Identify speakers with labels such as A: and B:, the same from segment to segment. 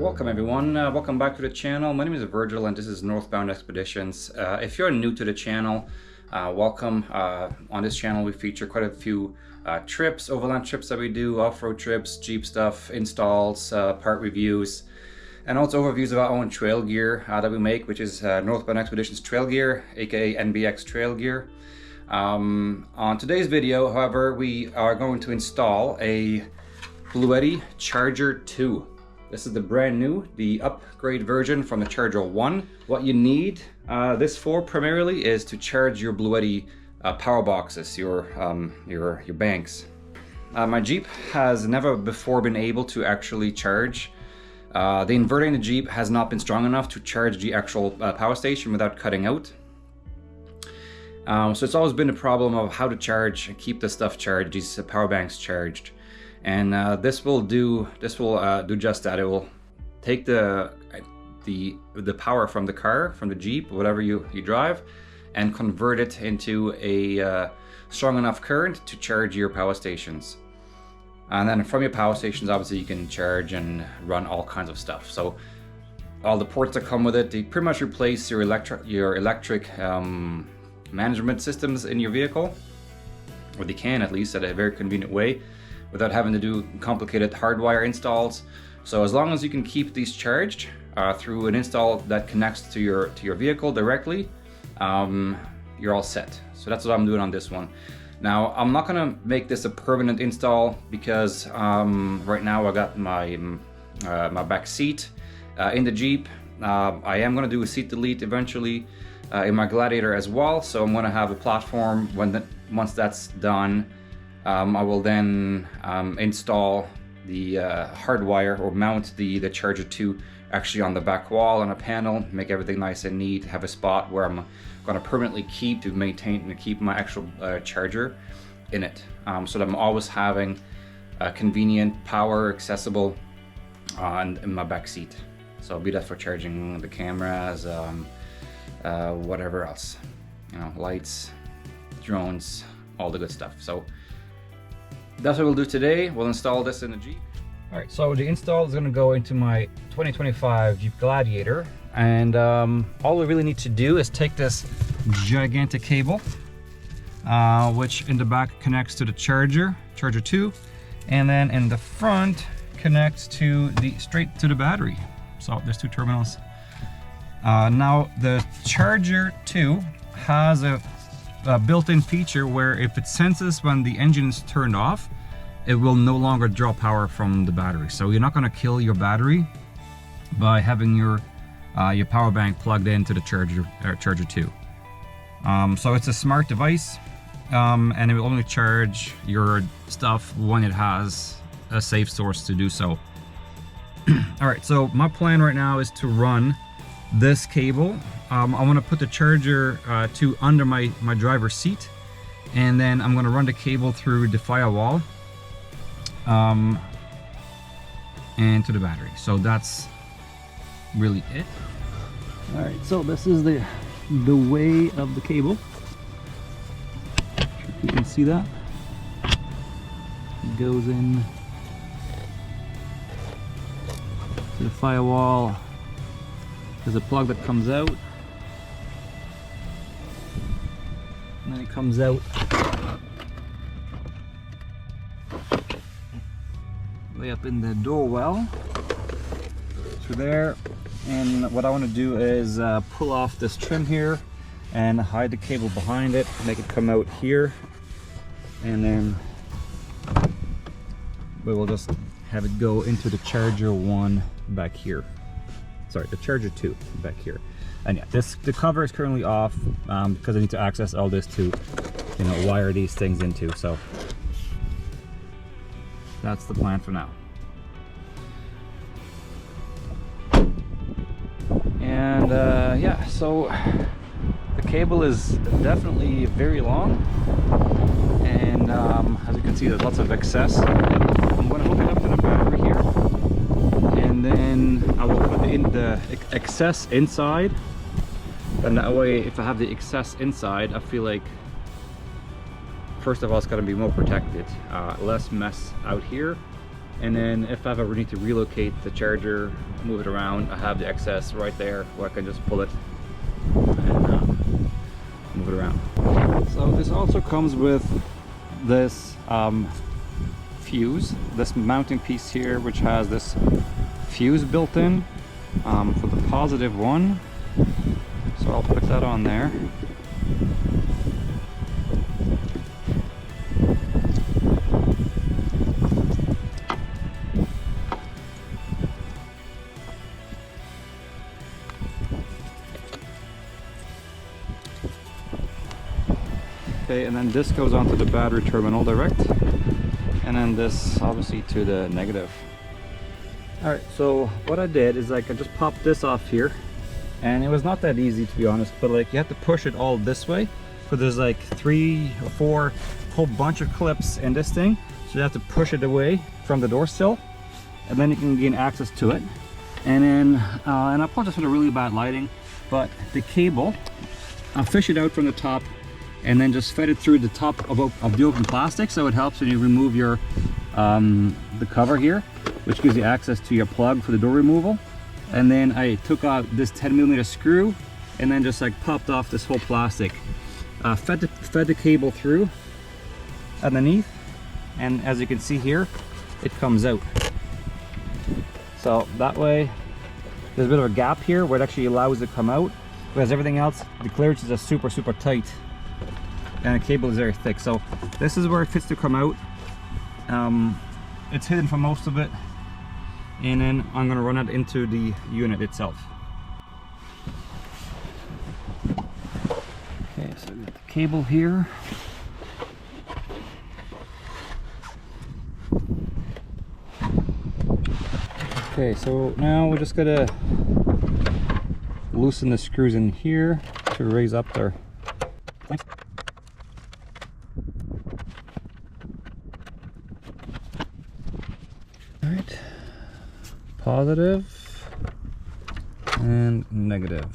A: Welcome everyone, welcome back to the channel. My name is Virgil and this is Northbound Expeditions. If you're new to the channel, welcome. On this channel we feature quite a few trips, overland trips that we do, off-road trips, Jeep stuff, installs, part reviews, and also overviews of our own trail gear that we make, which is Northbound Expeditions Trail Gear, aka NBX Trail Gear. On today's video, however, we are going to install a BLUETTI Charger 2. This is the brand new, the upgrade version from the Charger 1. What you need this for primarily is to charge your BLUETTI power boxes, your banks. My Jeep has never before been able to actually charge. The inverter in the Jeep has not been strong enough to charge the actual power station without cutting out. So it's always been a problem of how to charge and keep the stuff charged, these power banks charged. And this will do just that. It will take the power from the car, from the Jeep, whatever you drive, and convert it into a strong enough current to charge your power stations. And then from your power stations, obviously you can charge and run all kinds of stuff. So all the ports that come with it, they pretty much replace your electric management systems in your vehicle, or they can, at least, at a very convenient way, without having to do complicated hardwire installs. So as long as you can keep these charged through an install that connects to your vehicle directly, you're all set. So that's what I'm doing on this one. Now I'm not gonna make this a permanent install because right now I got my back seat in the Jeep. I am gonna do a seat delete eventually in my Gladiator as well. So I'm gonna have a platform once that's done. I will then install the hardwire or mount the Charger 2 actually on the back wall on a panel, make everything nice and neat, have a spot where I'm going to permanently keep my actual charger in it, so that I'm always having a convenient power accessible in my back seat. So I'll be that for charging the cameras, whatever else, lights, drones, all the good stuff. So that's what we'll do today. We'll install this in the Jeep. All right, so the install is going to go into my 2025 Jeep Gladiator, and all we really need to do is take this gigantic cable, which in the back connects to the Charger 2, and then in the front connects to straight to the battery. So there's two terminals. Now the Charger 2 has a built-in feature where if it senses when the engine is turned off, it will no longer draw power from the battery. So you're not going to kill your battery by having your power bank plugged into the Charger 2. So it's a smart device, and it will only charge your stuff when it has a safe source to do so. All right, so my plan right now is to run this cable. I want to put the Charger 2 under my driver's seat, and then I'm going to run the cable through the firewall and to the battery. So that's really it. All right, so this is the way of the cable. You can see that it goes in to the firewall. There's a plug that comes out, and then it comes out way up in the door well through there. And what I want to do is pull off this trim here and hide the cable behind it, make it come out here, and then we will just have it go into the Charger 1 back here. Sorry, the Charger 2 back here. And yeah, the cover is currently off because I need to access all this to wire these things into. So that's the plan for now. And yeah, so the cable is definitely very long, and as you can see, there's lots of excess. I'm going to hook it up to the battery here, and then I will put the excess inside, and that way if I have the excess inside, I feel like first of all it's going to be more protected, less mess out here, And then if I ever need to relocate the charger, move it around, I have the excess right there where I can just pull it and move it around. So this also comes with this fuse, this mounting piece here, which has this fuse built in for the positive one. So I'll put that on there. Okay, and then this goes onto the battery terminal direct, and then this obviously to the negative. Alright, so what I did is like I just popped this off here, and it was not that easy to be honest, but like you have to push it all this way, so there's like 3 or 4 whole bunch of clips in this thing, so you have to push it away from the door sill, and then you can gain access to it. And then and I apologize for the really bad lighting, but the cable, I'll fish it out from the top and then just fed it through the top of the open plastic, so it helps when you remove your the cover here, which gives you access to your plug for the door removal. And then I took out this 10mm screw and then just like popped off this whole plastic, fed the cable through underneath, and as you can see here, it comes out. So that way there's a bit of a gap here where it actually allows it to come out, whereas everything else, the clearances are super tight and the cable is very thick. So this is where it fits to come out. It's hidden for most of it, and then I'm going to run it into the unit itself. Okay, so we got the cable here. Okay, so now we're just gonna loosen the screws in here to raise up their length. All right, positive and negative.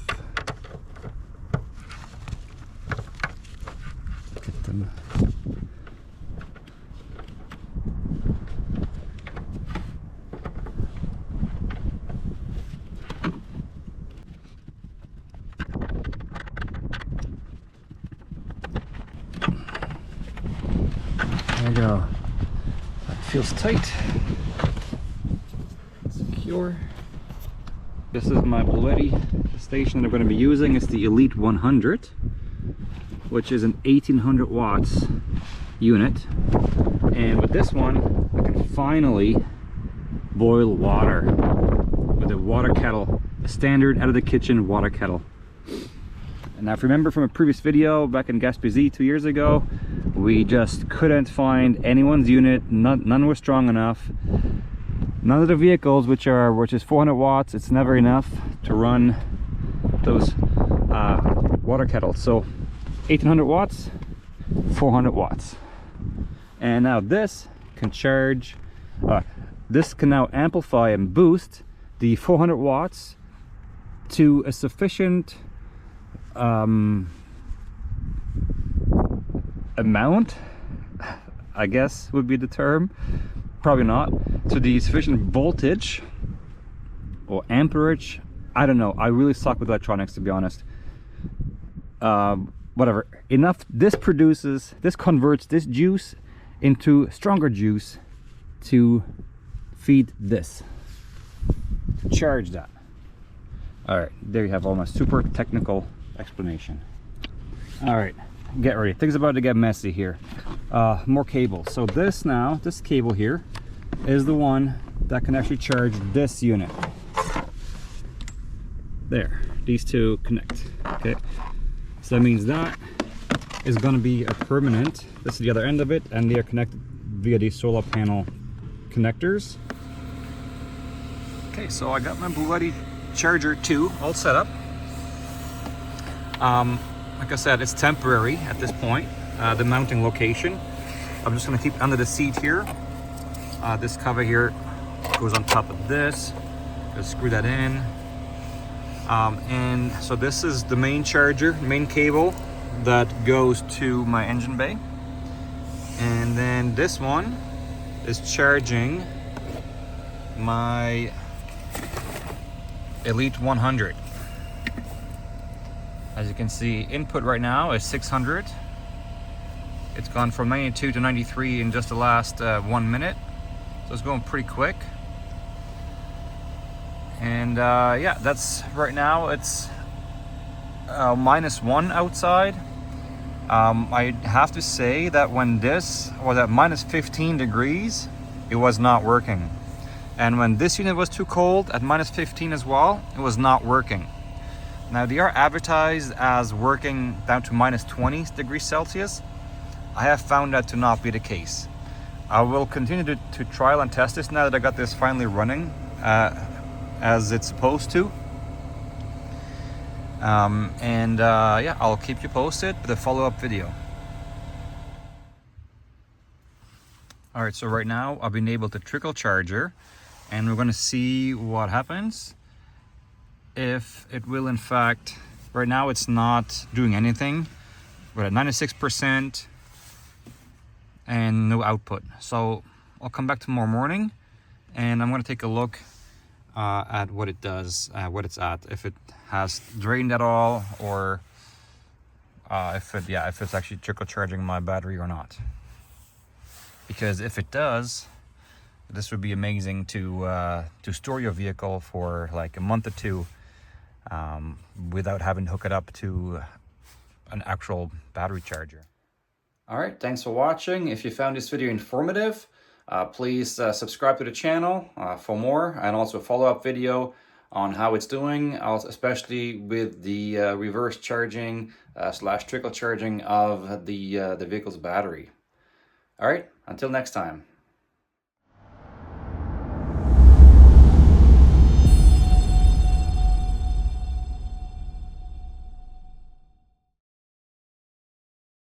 A: Get them. There we go. That feels tight. Secure. This is my BLUETTI station that I'm going to be using. It's the Elite 100, which is an 1800 watts unit. And with this one, I can finally boil water with a water kettle, a standard out of the kitchen water kettle. And now if you remember from a previous video back in Gaspésie 2 years ago, we just couldn't find anyone's unit. None were strong enough. None of the vehicles, which is 400 watts, it's never enough to run those water kettles. So 1800 watts, 400 watts. And now this can charge, this can now amplify and boost the 400 watts to a sufficient amount, I guess would be the term. Probably not. To the sufficient voltage or amperage. I don't know. I really suck with electronics, to be honest. Whatever. Enough. This converts this juice into stronger juice to feed this, to charge that. All right, there you have all my super technical explanation. All right, get ready. Things about to get messy here. More cables. So this cable here is the one that can actually charge this unit. There, these two connect. Okay, so that means that is going to be a permanent. This is the other end of it, and they are connected via these solar panel connectors. Okay, so I got my BLUETTI Charger 2 all set up. Like I said, it's temporary at this point, the mounting location. I'm just going to keep it under the seat here. This cover here goes on top of this. Just screw that in. And so this is the main charger, main cable that goes to my engine bay. And then this one is charging my Elite 100. As you can see, input right now is 600. It's gone from 92 to 93 in just the last 1 minute. So it's going pretty quick. And yeah, that's right now it's -1 outside. I have to say that when this was at -15 degrees, it was not working. And when this unit was too cold at -15 as well, it was not working. Now they are advertised as working down to -20 degrees Celsius. I have found that to not be the case. I will continue to trial and test this now that I got this finally running as it's supposed to. Yeah, I'll keep you posted with a follow-up video. All right, so right now I've been able to trickle charger, and we're going to see what happens. If it will, in fact, right now it's not doing anything. We're at 96% and no output. So I'll come back tomorrow morning and I'm going to take a look at what it does, what it's at, if it has drained at all, or if it's actually trickle charging my battery or not. Because if it does, this would be amazing to store your vehicle for like a month or two without having to hook it up to an actual battery charger. All right, thanks for watching. If you found this video informative, please subscribe to the channel for more, and also a follow-up video on how it's doing, especially with the reverse charging / trickle charging of the vehicle's battery. All right, until next time.